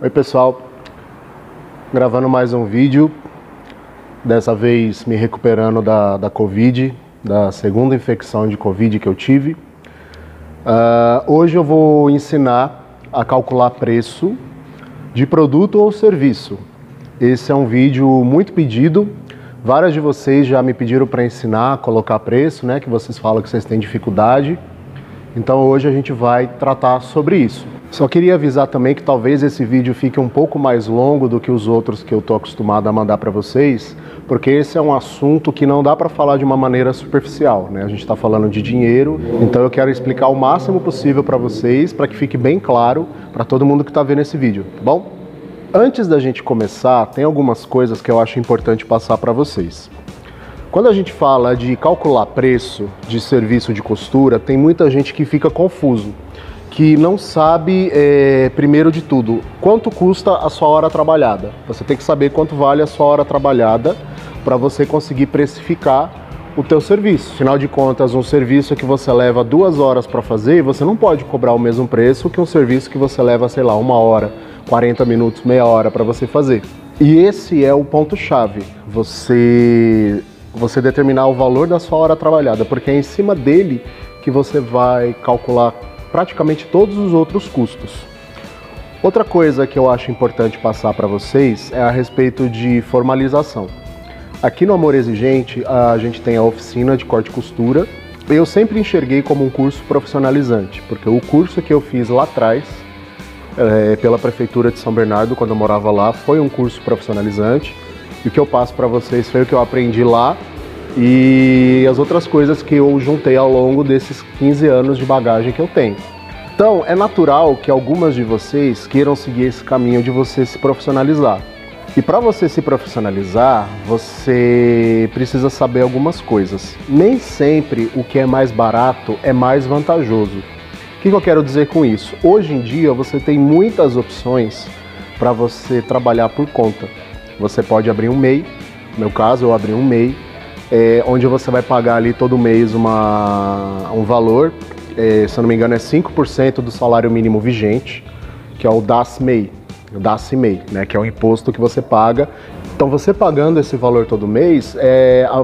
Oi pessoal, gravando mais um vídeo, dessa vez me recuperando da Covid, da segunda infecção de Covid que eu tive. Hoje eu vou ensinar a calcular preço de produto ou serviço. Esse é um vídeo muito pedido, várias de vocês já me pediram para ensinar a colocar preço, né, que vocês falam que vocês têm dificuldade. Então hoje a gente vai tratar sobre isso. Só queria avisar também que talvez esse vídeo fique um pouco mais longo do que os outros que eu estou acostumado a mandar para vocês, porque esse é um assunto que não dá para falar de uma maneira superficial, né? A gente está falando de dinheiro, então eu quero explicar o máximo possível para vocês, para que fique bem claro para todo mundo que está vendo esse vídeo, tá bom? Antes da gente começar, tem algumas coisas que eu acho importante passar para vocês. Quando a gente fala de calcular preço de serviço de costura, tem muita gente que fica confuso, que não sabe, primeiro de tudo, quanto custa a sua hora trabalhada. Você tem que saber quanto vale a sua hora trabalhada para você conseguir precificar o teu serviço. Afinal de contas, um serviço que você leva 2 horas para fazer, você não pode cobrar o mesmo preço que um serviço que você leva, sei lá, 1 hora, 40 minutos, meia hora para você fazer. E esse é o ponto-chave. Você determinar o valor da sua hora trabalhada, porque é em cima dele que você vai calcular praticamente todos os outros custos. Outra coisa que eu acho importante passar para vocês é a respeito de formalização. Aqui no Amor Exigente, a gente tem a oficina de corte e costura. Eu sempre enxerguei como um curso profissionalizante, porque o curso que eu fiz lá atrás, pela Prefeitura de São Bernardo, quando eu morava lá, foi um curso profissionalizante. E o que eu passo para vocês foi o que eu aprendi lá e as outras coisas que eu juntei ao longo desses 15 anos de bagagem que eu tenho. Então, é natural que algumas de vocês queiram seguir esse caminho de você se profissionalizar. E para você se profissionalizar, você precisa saber algumas coisas. Nem sempre o que é mais barato é mais vantajoso. O que eu quero dizer com isso? Hoje em dia, você tem muitas opções para você trabalhar por conta. Você pode abrir um MEI, no meu caso eu abri um MEI, onde você vai pagar ali todo mês um valor, se eu não me engano é 5% do salário mínimo vigente, que é o DAS-MEI, né, que é o imposto que você paga. Então você pagando esse valor todo mês,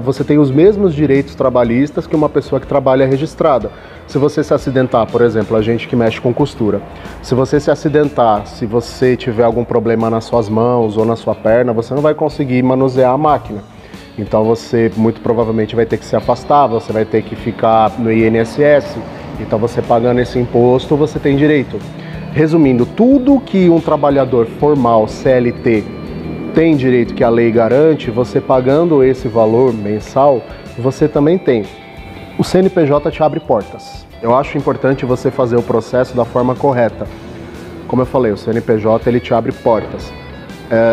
você tem os mesmos direitos trabalhistas que uma pessoa que trabalha registrada. Se você se acidentar, por exemplo, a gente que mexe com costura, se você se acidentar, se você tiver algum problema nas suas mãos ou na sua perna, você não vai conseguir manusear a máquina. Então você muito provavelmente vai ter que se afastar, você vai ter que ficar no INSS. Então você pagando esse imposto, você tem direito. Resumindo, tudo que um trabalhador formal, CLT, tem direito que a lei garante, você pagando esse valor mensal, você também tem. O CNPJ te abre portas. Eu acho importante você fazer o processo da forma correta. Como eu falei, o CNPJ ele te abre portas.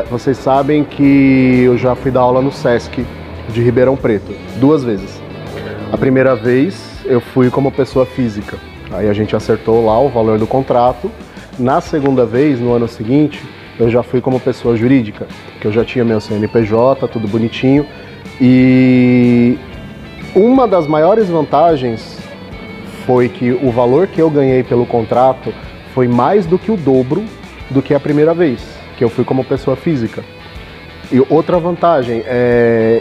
Vocês sabem que eu já fui dar aula no SESC de Ribeirão Preto, 2 vezes. A primeira vez eu fui como pessoa física. Aí a gente acertou lá o valor do contrato. Na segunda vez, no ano seguinte, eu já fui como pessoa jurídica, que eu já tinha meu CNPJ, tudo bonitinho. E uma das maiores vantagens foi que o valor que eu ganhei pelo contrato foi mais do que o dobro do que a primeira vez, que eu fui como pessoa física. E outra vantagem,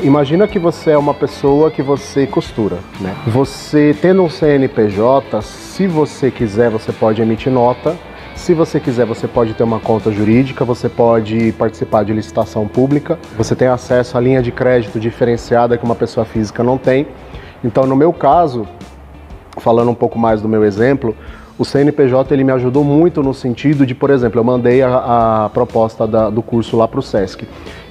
imagina que você é uma pessoa que você costura, né? Você tendo um CNPJ, se você quiser, você pode emitir nota. Se você quiser, você pode ter uma conta jurídica, você pode participar de licitação pública, você tem acesso à linha de crédito diferenciada que uma pessoa física não tem. Então, no meu caso, falando um pouco mais do meu exemplo, o CNPJ ele me ajudou muito no sentido de, por exemplo, eu mandei a proposta do curso lá para o SESC.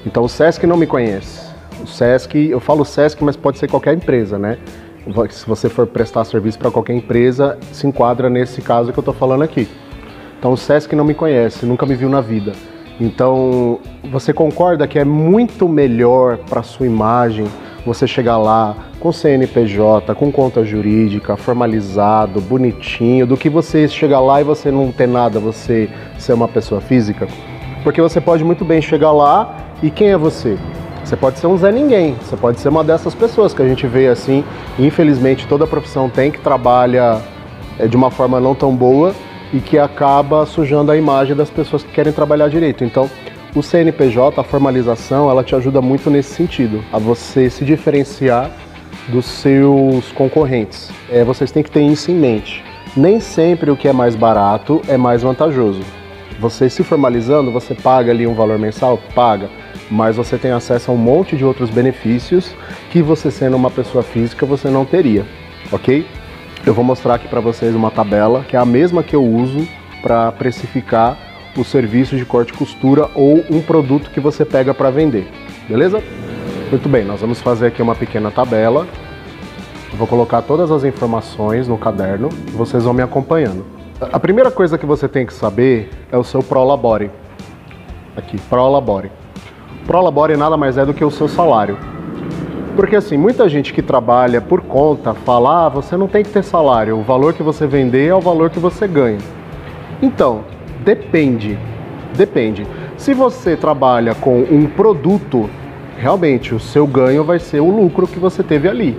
Então, o SESC não me conhece. O SESC, eu falo SESC, mas pode ser qualquer empresa, né? Se você for prestar serviço para qualquer empresa, se enquadra nesse caso que eu estou falando aqui. Então o SESC não me conhece, nunca me viu na vida. Então você concorda que é muito melhor para sua imagem você chegar lá com CNPJ, com conta jurídica, formalizado, bonitinho, do que você chegar lá e você não ter nada, você ser uma pessoa física? Porque você pode muito bem chegar lá e quem é você? Você pode ser um Zé Ninguém, você pode ser uma dessas pessoas que a gente vê assim, infelizmente toda profissão tem, que trabalha de uma forma não tão boa. e que acaba sujando a imagem das pessoas que querem trabalhar direito. Então, o CNPJ, a formalização, ela te ajuda muito nesse sentido, a você se diferenciar dos seus concorrentes. Vocês têm que ter isso em mente. Nem sempre o que é mais barato é mais vantajoso. Você se formalizando, você paga ali um valor mensal? Paga. Mas você tem acesso a um monte de outros benefícios que você sendo uma pessoa física você não teria, ok? Eu vou mostrar aqui para vocês uma tabela que é a mesma que eu uso para precificar o serviço de corte e costura ou um produto que você pega para vender, beleza? Muito bem, nós vamos fazer aqui uma pequena tabela. Eu vou colocar todas as informações no caderno e vocês vão me acompanhando. A primeira coisa que você tem que saber é o seu Prolabore. Aqui, Prolabore. Prolabore nada mais é do que o seu salário. Porque assim, muita gente que trabalha por conta fala, você não tem que ter salário, o valor que você vender é o valor que você ganha. Então, depende. Se você trabalha com um produto, realmente o seu ganho vai ser o lucro que você teve ali,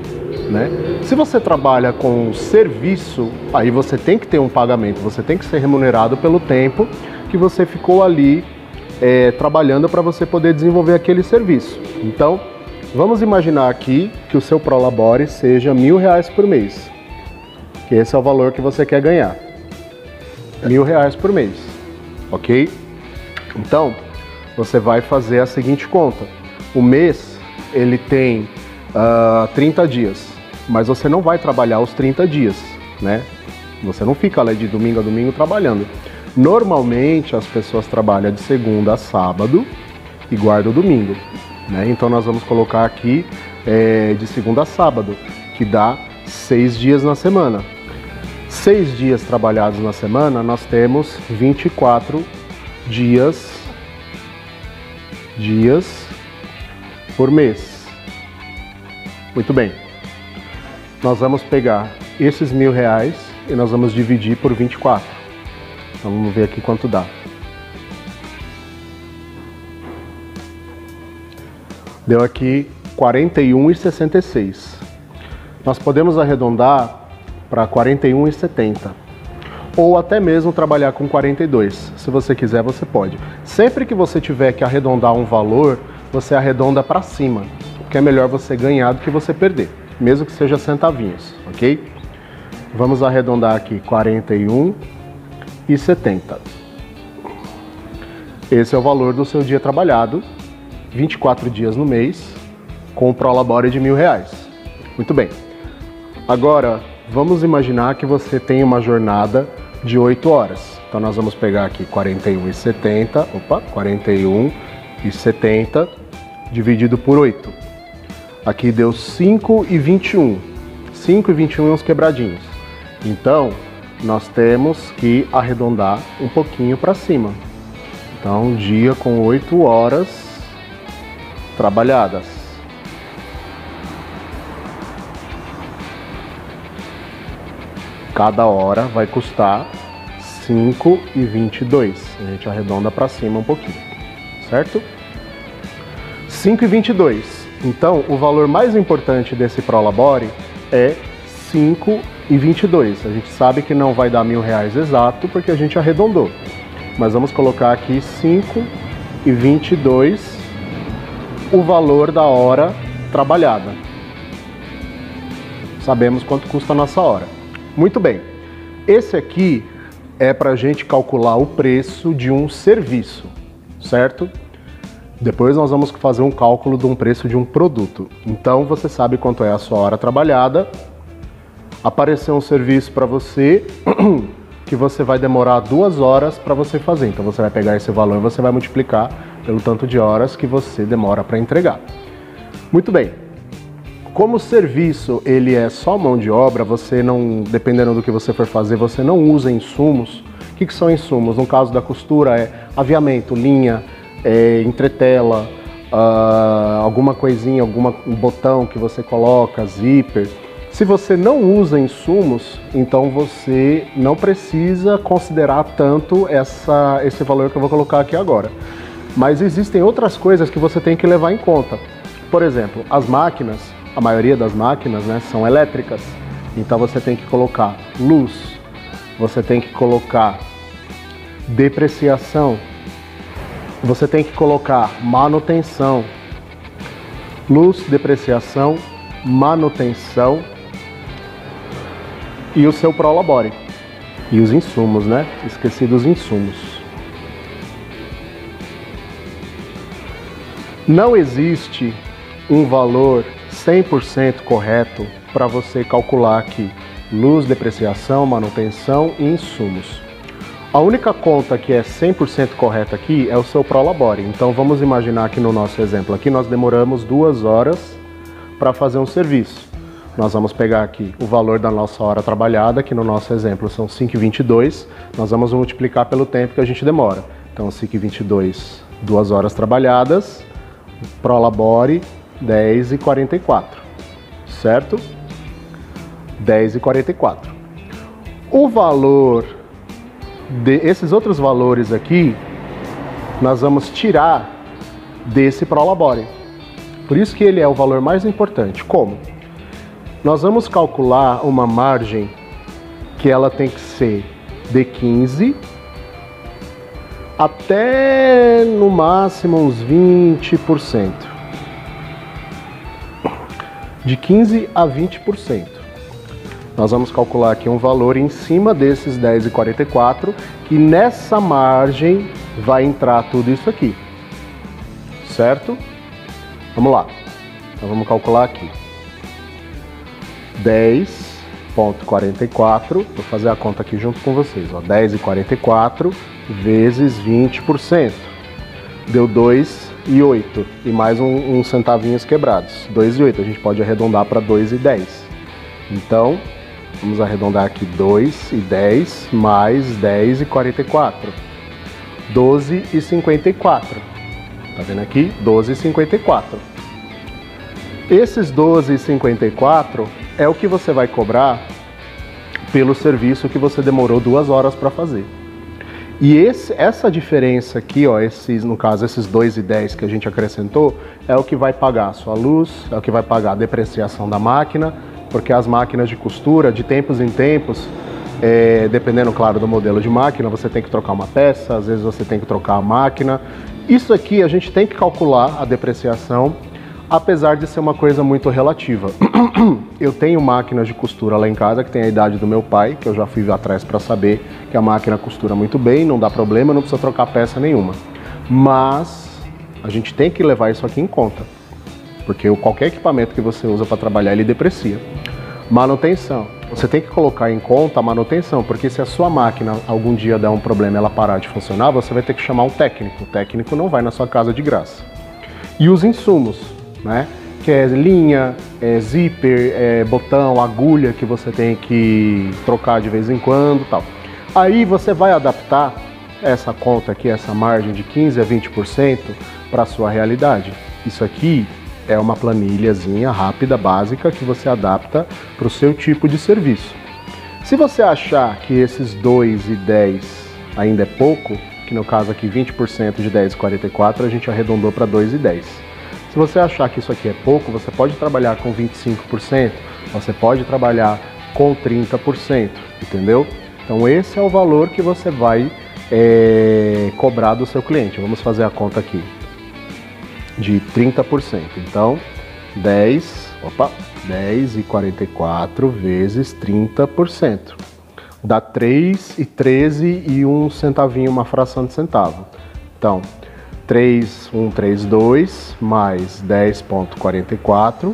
né? Se você trabalha com serviço, aí você tem que ter um pagamento, você tem que ser remunerado pelo tempo que você ficou ali trabalhando para você poder desenvolver aquele serviço. Então, vamos imaginar aqui que o seu Prolabore seja R$1.000 por mês, que esse é o valor que você quer ganhar, R$1.000 por mês, ok? Então, você vai fazer a seguinte conta. O mês, ele tem 30 dias, mas você não vai trabalhar os 30 dias, né? Você não fica lá de domingo a domingo trabalhando. Normalmente, as pessoas trabalham de segunda a sábado e guardam o domingo, né? Então, nós vamos colocar aqui de segunda a sábado, que dá 6 dias na semana. 6 dias trabalhados na semana, nós temos 24 dias por mês. Muito bem. Nós vamos pegar esses R$1.000 e nós vamos dividir por 24. Então vamos ver aqui quanto dá. Deu aqui 41,66. Nós podemos arredondar para 41,70. Ou até mesmo trabalhar com 42. Se você quiser, você pode. Sempre que você tiver que arredondar um valor, você arredonda para cima, porque é melhor você ganhar do que você perder, mesmo que seja centavinhos, ok? Vamos arredondar aqui 41,70. Esse é o valor do seu dia trabalhado, 24 dias no mês, com o Prolabore de R$1.000. Muito bem. Agora, vamos imaginar que você tem uma jornada de 8 horas. Então nós vamos pegar aqui 41,70 dividido por 8. Aqui deu 5,21. 5,21 uns quebradinhos. Então, nós temos que arredondar um pouquinho para cima. Então, um dia com 8 horas trabalhadas. Cada hora vai custar 5,22. A gente arredonda para cima um pouquinho, certo? 5,22. Então, o valor mais importante desse Prolabore é 5,22. A gente sabe que não vai dar R$1.000 exato porque a gente arredondou. Mas vamos colocar aqui 5,22 o valor da hora trabalhada. Sabemos quanto custa a nossa hora. Muito bem. Esse aqui é para a gente calcular o preço de um serviço, certo? Depois nós vamos fazer um cálculo de um preço de um produto. Então você sabe quanto é a sua hora trabalhada. Apareceu um serviço para você que você vai demorar 2 horas para você fazer. Então você vai pegar esse valor e você vai multiplicar pelo tanto de horas que você demora para entregar. Muito bem. Como o serviço ele é só mão de obra, você não, dependendo do que você for fazer, você não usa insumos. O que são insumos? No caso da costura é aviamento, linha, entretela, alguma coisinha, um botão que você coloca, zíper. Se você não usa insumos, então você não precisa considerar tanto esse valor que eu vou colocar aqui agora. Mas existem outras coisas que você tem que levar em conta. Por exemplo, as máquinas, a maioria das máquinas, né, são elétricas. Então você tem que colocar luz, você tem que colocar depreciação, você tem que colocar manutenção, luz, depreciação, manutenção e o seu prolabore. E os insumos, né? Esqueci dos insumos. Não existe um valor 100% correto para você calcular aqui luz, depreciação, manutenção e insumos. A única conta que é 100% correta aqui é o seu prolabore. Então vamos imaginar que no nosso exemplo aqui nós demoramos 2 horas para fazer um serviço. Nós vamos pegar aqui o valor da nossa hora trabalhada, que no nosso exemplo são 5,22. Nós vamos multiplicar pelo tempo que a gente demora. Então 5,22, 2 horas trabalhadas, prolabore 10,44, certo? 10,44. O valor desses outros valores aqui, nós vamos tirar desse prolabore. Por isso que ele é o valor mais importante. Como? Nós vamos calcular uma margem que ela tem que ser de 15 até no máximo uns 20%. De 15 a 20%. Nós vamos calcular aqui um valor em cima desses 10,44, que nessa margem vai entrar tudo isso aqui. Certo? Vamos lá. Então vamos calcular aqui. 10,44, vou fazer a conta aqui junto com vocês, ó, 10,44 vezes 20%, deu 2,08 e mais uns centavinhos quebrados, 2,08, a gente pode arredondar para 2,10, então vamos arredondar aqui 2,10 mais 10,44, 12,54, tá vendo aqui? 12,54. Esses 12,54 é o que você vai cobrar pelo serviço que você demorou 2 horas para fazer. E essa diferença aqui, ó, no caso esses 2,10 que a gente acrescentou, é o que vai pagar a sua luz, é o que vai pagar a depreciação da máquina, porque as máquinas de costura, de tempos em tempos, dependendo, claro, do modelo de máquina, você tem que trocar uma peça, às vezes você tem que trocar a máquina. Isso aqui a gente tem que calcular a depreciação, apesar de ser uma coisa muito relativa. Eu tenho máquinas de costura lá em casa que tem a idade do meu pai, que eu já fui atrás para saber que a máquina costura muito bem, não dá problema, não precisa trocar peça nenhuma. Mas a gente tem que levar isso aqui em conta, porque qualquer equipamento que você usa para trabalhar, ele deprecia. Manutenção. Você tem que colocar em conta a manutenção, porque se a sua máquina algum dia der um problema e ela parar de funcionar, você vai ter que chamar um técnico. O técnico não vai na sua casa de graça. E os insumos, né? Que é linha, zíper, botão, agulha que você tem que trocar de vez em quando, tal. Aí você vai adaptar essa conta aqui, essa margem de 15 a 20% para a sua realidade. Isso aqui é uma planilhazinha rápida, básica, que você adapta para o seu tipo de serviço. Se você achar que esses 2,10 ainda é pouco, que no caso aqui 20% de 10,44, a gente arredondou para 2,10. Se você achar que isso aqui é pouco, você pode trabalhar com 25%, você pode trabalhar com 30%, entendeu? Então esse é o valor que você vai cobrar do seu cliente. Vamos fazer a conta aqui de 30%. Então 10,44 vezes 30%. Dá 3,13 e um centavinho, uma fração de centavo. Então 3,132 mais 10,44,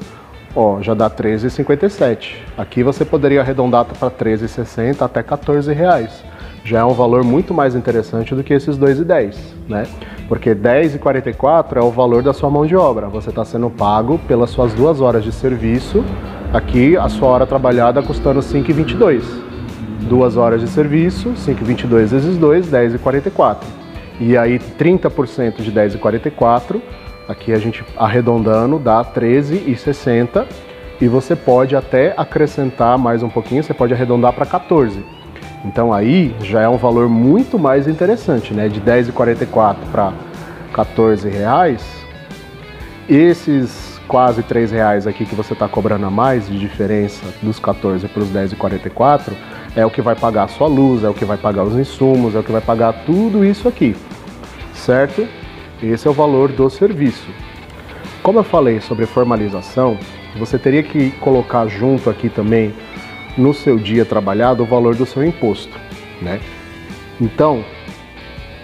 ó, já dá 13,57. Aqui você poderia arredondar para 13,60 até R$14. Já é um valor muito mais interessante do que esses 2,10, né? Porque 10,44 é o valor da sua mão de obra. Você está sendo pago pelas suas 2 horas de serviço. Aqui a sua hora trabalhada custando 5,22. 2 horas de serviço, 5,22 vezes 2, 10,44. E aí 30% de 10,44, aqui a gente arredondando dá 13,60, e você pode até acrescentar mais um pouquinho, você pode arredondar para 14. Então aí já é um valor muito mais interessante, né? De 10,44 para R$14, esses quase R$3 aqui que você está cobrando a mais de diferença dos 14 para os 10,44, é o que vai pagar a sua luz, é o que vai pagar os insumos, é o que vai pagar tudo isso aqui, certo? Esse é o valor do serviço. Como eu falei sobre formalização, você teria que colocar junto aqui também, no seu dia trabalhado, o valor do seu imposto, né? Então,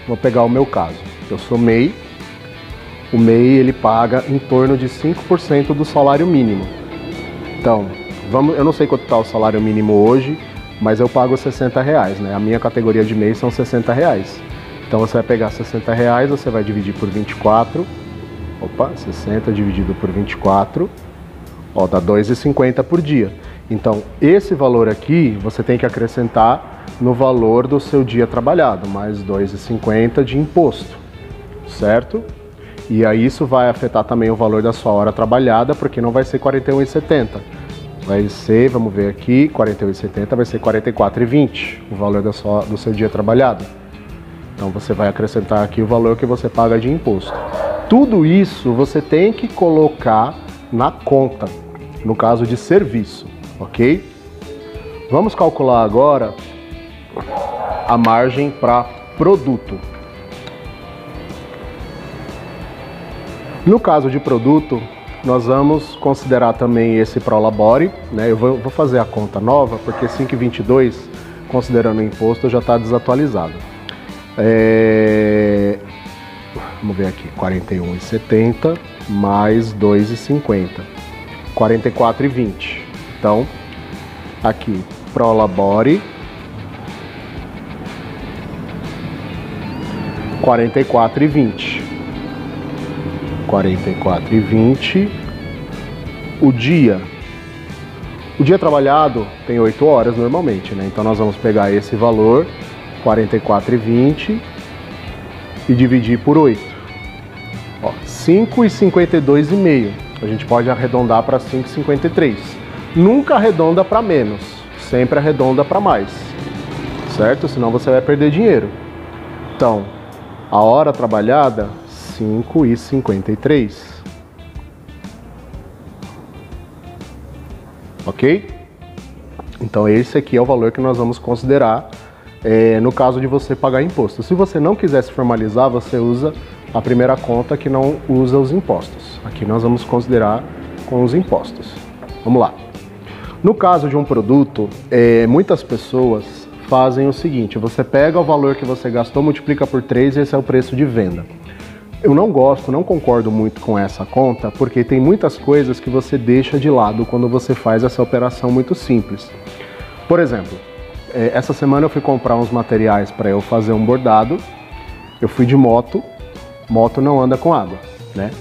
vou pegar o meu caso. Eu sou MEI. O MEI, ele paga em torno de 5% do salário mínimo. Então, eu não sei quanto está o salário mínimo hoje, mas eu pago R$60, né? A minha categoria de MEI são R$60. Então você vai pegar R$60, você vai dividir por 24. Opa, 60 dividido por 24, ó, dá R$2,50 por dia. Então, esse valor aqui, você tem que acrescentar no valor do seu dia trabalhado, mais R$2,50 de imposto, certo? E aí isso vai afetar também o valor da sua hora trabalhada, porque não vai ser R$41,70. Vai ser, vamos ver aqui, R$41,70 vai ser R$44,20, o valor do seu dia trabalhado. Então você vai acrescentar aqui o valor que você paga de imposto. Tudo isso você tem que colocar na conta, no caso de serviço, ok? Vamos calcular agora a margem para produto. No caso de produto, nós vamos considerar também esse Prolabore, né? Eu vou fazer a conta nova, porque 5,22, considerando o imposto, já está desatualizado. Vamos ver aqui, R$41,70 mais R$2,50, R$44,20. Então, aqui, Prolabore, R$44,20. R$44,20. O dia trabalhado tem 8 horas normalmente, né? Então nós vamos pegar esse valor, R$44,20, e dividir por 8. Ó, 5,52,5. A gente pode arredondar para 5,53. Nunca arredonda para menos, sempre arredonda para mais, certo? Senão você vai perder dinheiro. Então, a hora trabalhada, 5,53. Ok? Então esse aqui é o valor que nós vamos considerar no caso de você pagar imposto. Se você não quiser se formalizar, você usa a primeira conta que não usa os impostos. Aqui nós vamos considerar com os impostos. Vamos lá. No caso de um produto, muitas pessoas fazem o seguinte: você pega o valor que você gastou, multiplica por 3 e esse é o preço de venda. Eu não concordo muito com essa conta, porque tem muitas coisas que você deixa de lado quando você faz essa operação muito simples. Por exemplo, essa semana eu fui comprar uns materiais para eu fazer um bordado. Eu fui de moto. Moto não anda com água, né?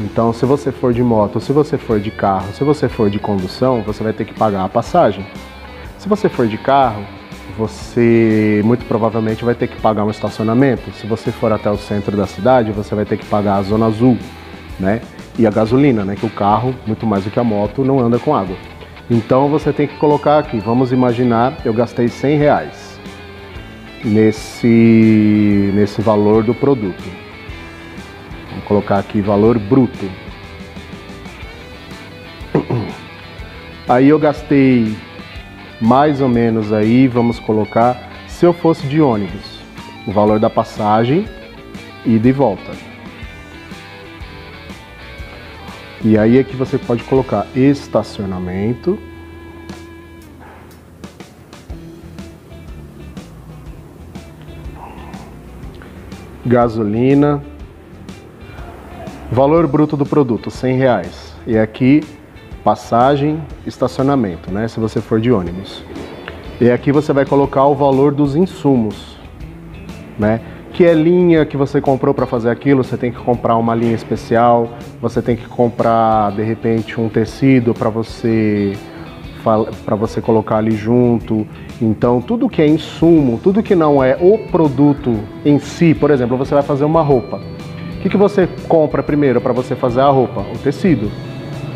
Então, se você for de moto, se você for de carro, se você for de condução, você vai ter que pagar a passagem. Se você for de carro, você muito provavelmente vai ter que pagar um estacionamento. Se você for até o centro da cidade, você vai ter que pagar a zona azul, né? E a gasolina, né? Que o carro, muito mais do que a moto, não anda com água. Então você tem que colocar aqui, vamos imaginar, eu gastei R$100 nesse valor do produto. Vou colocar aqui valor bruto. Aí eu gastei mais ou menos aí, vamos colocar, se eu fosse de ônibus, o valor da passagem, ida e volta. E aí é que você pode colocar estacionamento, gasolina, valor bruto do produto, R$100. E aqui passagem, estacionamento, né? Se você for de ônibus. E aqui você vai colocar o valor dos insumos, né? Que é linha que você comprou para fazer aquilo, você tem que comprar uma linha especial, você tem que comprar de repente um tecido para você colocar ali junto. Então tudo que é insumo, tudo que não é o produto em si, por exemplo, você vai fazer uma roupa. O que você compra primeiro para você fazer a roupa? O tecido.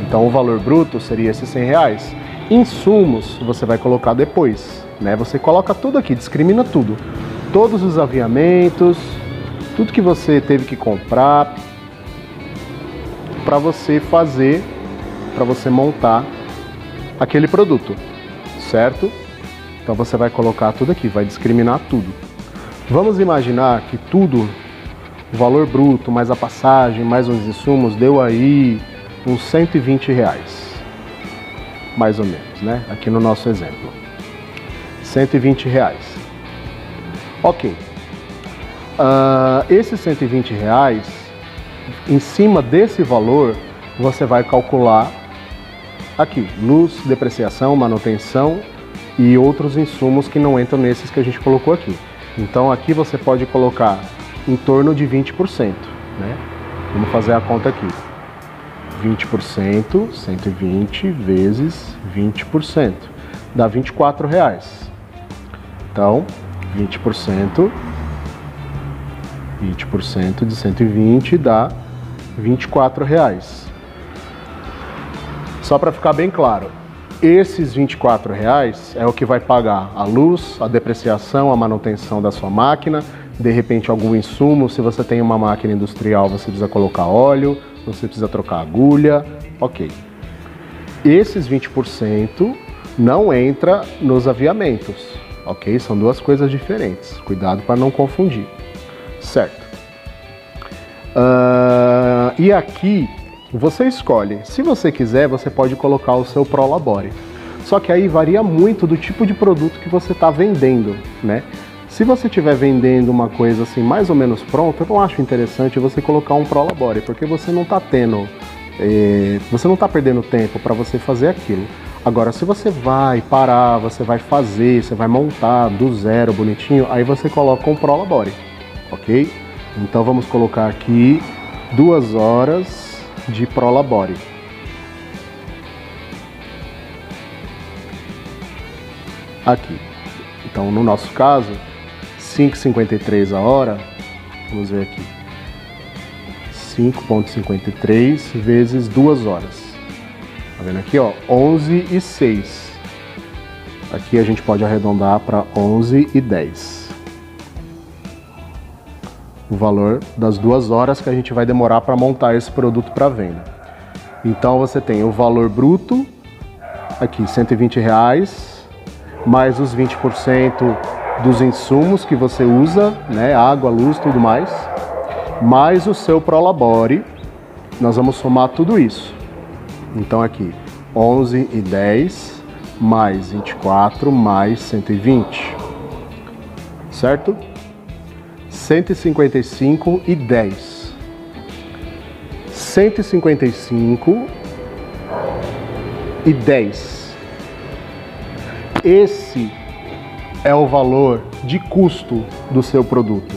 Então o valor bruto seria esses R$100. Insumos você vai colocar depois, né? Você coloca tudo aqui, discrimina tudo. Todos os aviamentos, tudo que você teve que comprar para você fazer, para você montar aquele produto, certo? Então você vai colocar tudo aqui, vai discriminar tudo. Vamos imaginar que tudo, o valor bruto, mais a passagem, mais os insumos, deu aí uns R$120, mais ou menos, né? Aqui no nosso exemplo. R$120. Ok. Esses R$120, em cima desse valor, você vai calcular aqui, luz, depreciação, manutenção e outros insumos que não entram nesses que a gente colocou aqui. Então aqui você pode colocar em torno de 20%, né? Vamos fazer a conta aqui. 20%, 120 vezes 20%, dá R$24. Então, 20% de 120 dá R$24. Só para ficar bem claro, esses R$24 é o que vai pagar a luz, a depreciação, a manutenção da sua máquina, de repente algum insumo, se você tem uma máquina industrial você precisa colocar óleo, você precisa trocar agulha, ok. Esses 20% não entra nos aviamentos, ok? São duas coisas diferentes, cuidado para não confundir, certo? E aqui você escolhe, se você quiser você pode colocar o seu Prolabore, só que aí varia muito do tipo de produto que você está vendendo, né? Se você estiver vendendo uma coisa assim mais ou menos pronta, eu não acho interessante você colocar um Prolabore, porque você não está você não está perdendo tempo para você fazer aquilo. Agora, se você vai parar, você vai fazer, você vai montar do zero bonitinho, aí você coloca um Prolabore, ok? Então vamos colocar aqui 2 horas de Prolabore. Aqui. Então, no nosso caso, 5,53 a hora, vamos ver aqui, 5,53 vezes 2 horas. Tá vendo aqui, ó, 11,06. Aqui a gente pode arredondar para 11,10. O valor das 2 horas que a gente vai demorar para montar esse produto para venda. Então você tem o valor bruto, aqui R$120, mais os 20% dos insumos que você usa, né, água, luz, tudo mais, mais o seu Prolabore, nós vamos somar tudo isso. Então aqui, 11,10 mais 24 mais 120, certo? 155,10. 155,10. Esse é o valor de custo do seu produto.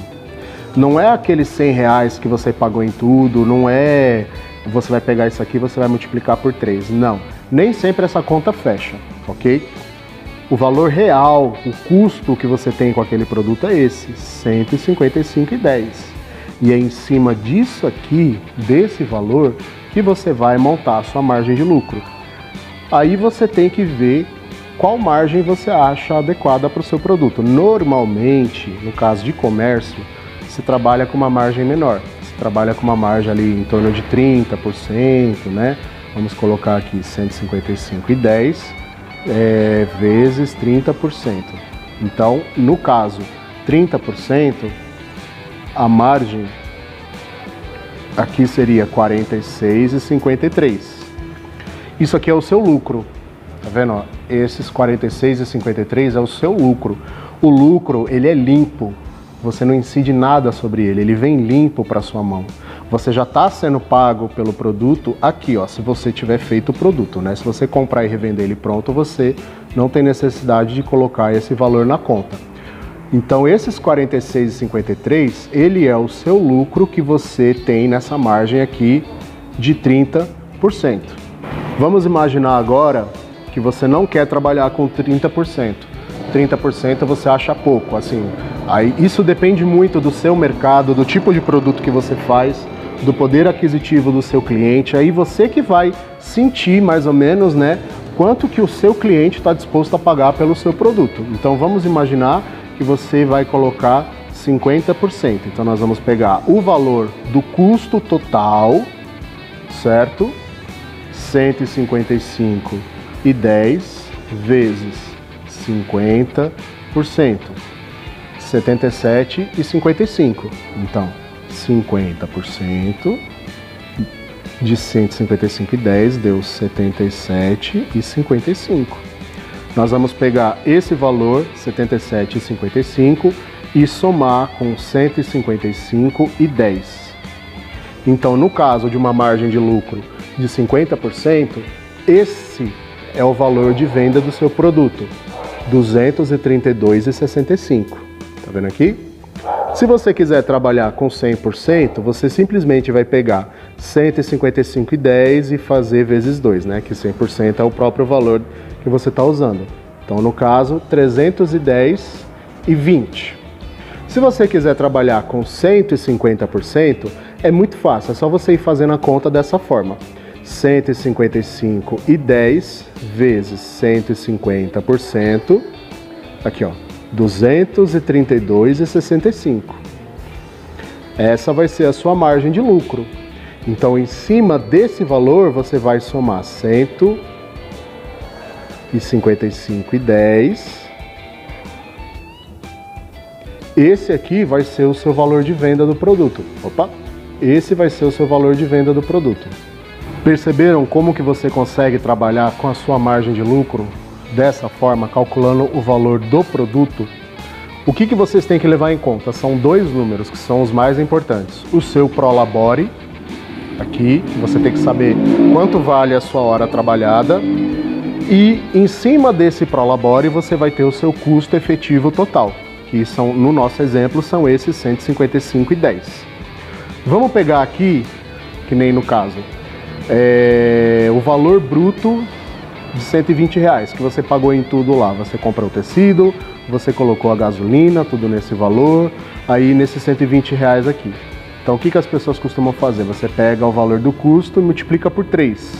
Não é aqueles R$100 que você pagou em tudo, não é você vai pegar isso aqui e você vai multiplicar por 3. Não, nem sempre essa conta fecha, ok? O valor real, o custo que você tem com aquele produto é esse, R$155,10. E é em cima disso aqui, desse valor, que você vai montar a sua margem de lucro. Aí você tem que ver qual margem você acha adequada para o seu produto. Normalmente, no caso de comércio, se trabalha com uma margem menor. Se trabalha com uma margem ali em torno de 30%, né? Vamos colocar aqui 155,10 vezes 30%. Então, no caso, 30%, a margem aqui seria 46,53. Isso aqui é o seu lucro. Tá vendo? Ó? Esses 46,53 é o seu lucro. O lucro, ele é limpo. Você não incide nada sobre ele, ele vem limpo para sua mão. Você já está sendo pago pelo produto aqui, ó, se você tiver feito o produto, né? Se você comprar e revender ele pronto, você não tem necessidade de colocar esse valor na conta. Então, esses 46,53, ele é o seu lucro que você tem nessa margem aqui de 30%. Vamos imaginar agora que você não quer trabalhar com 30%. 30% você acha pouco, assim. Aí isso depende muito do seu mercado, do tipo de produto que você faz, do poder aquisitivo do seu cliente. Aí você que vai sentir mais ou menos, né, quanto que o seu cliente está disposto a pagar pelo seu produto. Então vamos imaginar que você vai colocar 50%. Então nós vamos pegar o valor do custo total, certo? 155,10 vezes 50%, 77,55. Então, 50% de 155,10 deu 77,55. Nós vamos pegar esse valor, 77,55, e somar com 155,10. Então, no caso de uma margem de lucro de 50%, esse é o valor de venda do seu produto, 232,65. Tá vendo aqui? Se você quiser trabalhar com 100%, você simplesmente vai pegar 155,10 e fazer vezes 2, né? Que 100% é o próprio valor que você está usando. Então, no caso, 310,20. Se você quiser trabalhar com 150%, é muito fácil, é só você ir fazendo a conta dessa forma. 155,10 vezes 150%, aqui ó, 232,65. Essa vai ser a sua margem de lucro. Então, em cima desse valor, você vai somar 155,10. Esse aqui vai ser o seu valor de venda do produto. Opa! Esse vai ser o seu valor de venda do produto. Perceberam como que você consegue trabalhar com a sua margem de lucro dessa forma, calculando o valor do produto? O que vocês têm que levar em conta? São dois números que são os mais importantes. O seu Prolabore, aqui, você tem que saber quanto vale a sua hora trabalhada, e em cima desse Prolabore você vai ter o seu custo efetivo total, que são, no nosso exemplo, são esses 155,10. Vamos pegar aqui, que nem no caso, o valor bruto de R$120 que você pagou em tudo lá. Você comprou o tecido, você colocou a gasolina, tudo nesse valor, aí nesses R$120 aqui. Então o que as pessoas costumam fazer? Você pega o valor do custo e multiplica por 3.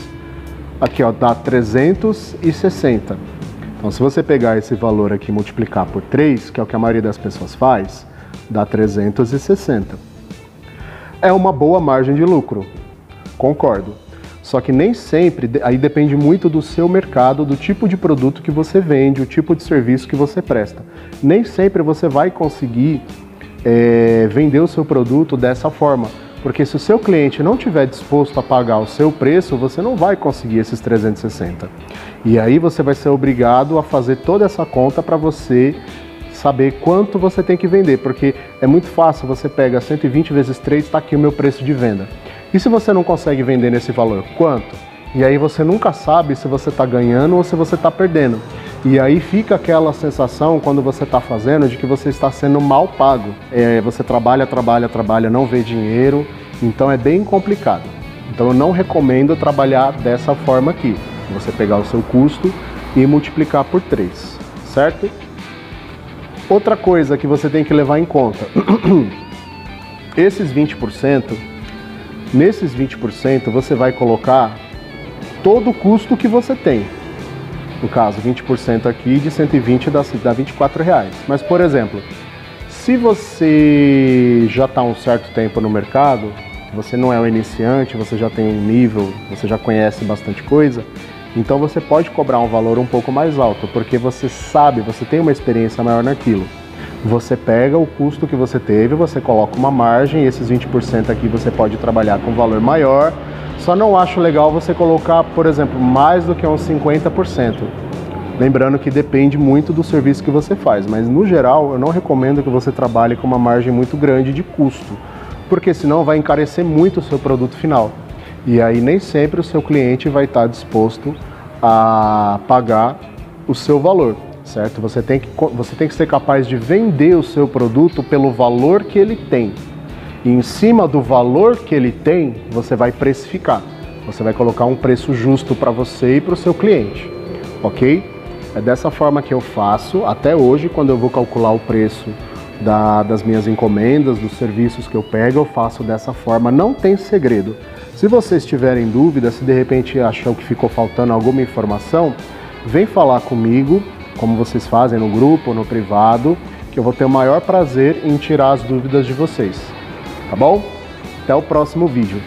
Aqui ó, dá 360. Então se você pegar esse valor aqui e multiplicar por 3, que é o que a maioria das pessoas faz, dá 360. É uma boa margem de lucro, concordo. Só que nem sempre, aí depende muito do seu mercado, do tipo de produto que você vende, o tipo de serviço que você presta. Nem sempre você vai conseguir vender o seu produto dessa forma, porque se o seu cliente não estiver disposto a pagar o seu preço, você não vai conseguir esses 360. E aí você vai ser obrigado a fazer toda essa conta para você saber quanto você tem que vender, porque é muito fácil, você pega 120 vezes 3, está aqui o meu preço de venda. E se você não consegue vender nesse valor, quanto? E aí você nunca sabe se você está ganhando ou se você está perdendo. E aí fica aquela sensação, quando você está fazendo, de que você está sendo mal pago. Você trabalha, não vê dinheiro, então é bem complicado. Então eu não recomendo trabalhar dessa forma aqui. Você pegar o seu custo e multiplicar por 3, certo? Outra coisa que você tem que levar em conta, esses 20%, nesses 20% você vai colocar todo o custo que você tem. No caso, 20% aqui de 120 dá R$24. Mas, por exemplo, se você já está há um certo tempo no mercado, você não é um iniciante, você já tem um nível, você já conhece bastante coisa, então você pode cobrar um valor um pouco mais alto, porque você sabe, você tem uma experiência maior naquilo. Você pega o custo que você teve, você coloca uma margem, e esses 20% aqui você pode trabalhar com um valor maior. Só não acho legal você colocar, por exemplo, mais do que uns 50%. Lembrando que depende muito do serviço que você faz, mas no geral eu não recomendo que você trabalhe com uma margem muito grande de custo, porque senão vai encarecer muito o seu produto final. E aí nem sempre o seu cliente vai estar disposto a pagar o seu valor, certo? Você tem que ser capaz de vender o seu produto pelo valor que ele tem. E em cima do valor que ele tem, você vai precificar. Você vai colocar um preço justo para você e para o seu cliente, ok? É dessa forma que eu faço até hoje, quando eu vou calcular o preço das minhas encomendas, dos serviços que eu pego, eu faço dessa forma, não tem segredo. Se vocês tiverem dúvida, se de repente acham que ficou faltando alguma informação, vem falar comigo, como vocês fazem no grupo ou no privado, que eu vou ter o maior prazer em tirar as dúvidas de vocês. Tá bom? Até o próximo vídeo.